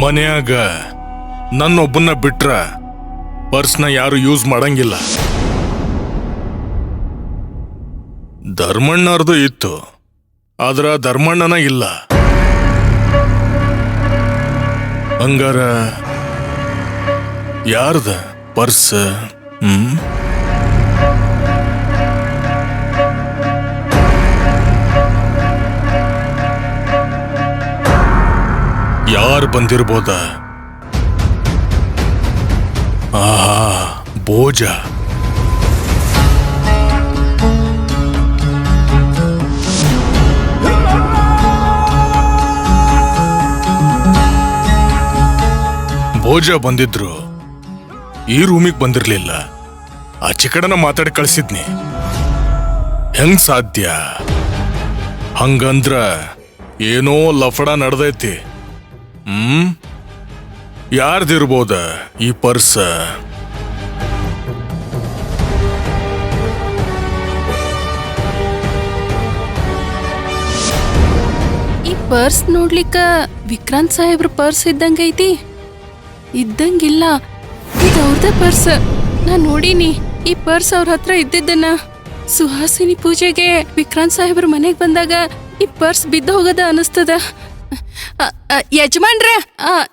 ಮನೆಯಾಗ ನನ್ನೊಬ್ಬನ್ನ ಬಿಟ್ರ ಪರ್ಸ್ನ ಯಾರು ಯೂಸ್ ಮಾಡಂಗಿಲ್ಲ. ಧರ್ಮಣ್ಣರ್ದು ಇತ್ತು, ಆದ್ರ ಧರ್ಮಣ್ಣನ ಇಲ್ಲ. ಹಂಗಾರ ಯಾರ್ದ ಪರ್ಸ್? ಯಾರು ಬಂದಿರ್ಬೋದ? ಆಹಾ, ಭೋಜ. ಭೋಜ ಬಂದಿದ್ರು ಈ ರೂಮಿಗೆ ಬಂದಿರ್ಲಿಲ್ಲ. ಆಚೆ ಕಡೆನ ಮಾತಾಡಿ ಕಳ್ಸಿದ್ನಿ. ಹೆಂಗ್ ಸಾಧ್ಯ? ಹಂಗಂದ್ರ ಏನೋ ಲಫಡ ನಡೆದೈತಿ. ಯಾರ್ದಿರ್ಬೋದ ಈ ಪರ್ಸ್? ಈ ಪರ್ಸ್ ನೋಡ್ಲಿಕ್ಕ ವಿಕ್ರಾಂತ್ ಸಾಹೇಬ್ರ ಪರ್ಸ್ ಇದ್ದಂಗೈತಿ. ಇದ್ದಂಗಿಲ್ಲ, ಇದು ಅವ್ರದೇ ಪರ್ಸ್. ನಾ ನೋಡೀನಿ ಈ ಪರ್ಸ್ ಅವ್ರ ಹತ್ರ ಇದ್ದಿದ್ದನ್ನ. ಸುಹಾಸಿನಿ ಪೂಜೆಗೆ ವಿಕ್ರಾಂತ್ ಸಾಹೇಬ್ರ ಮನೆಗ್ ಬಂದಾಗ ಈ ಪರ್ಸ್ ಬಿದ್ದು ಹೋಗದ ಅನಿಸ್ತದ. ಯಜಮಾನ್ರ,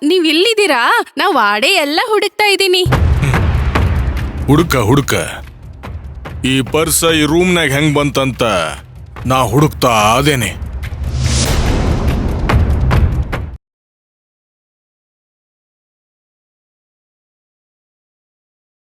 ನೀವ್ ಎಲ್ಲಿದ್ದೀರಾ? ನಾ ವಾಡೆ ಎಲ್ಲ ಹುಡುಕ್ತಾ ಇದ್ದೀನಿ. ಹುಡುಕ ಈ ಪರ್ಸ್ ಈ ರೂಮ್ನಾಗ ಹೆಂಗ್ ಬಂತಂತ ನಾ ಹುಡುಕ್ತಾ ಅದೇನೆ.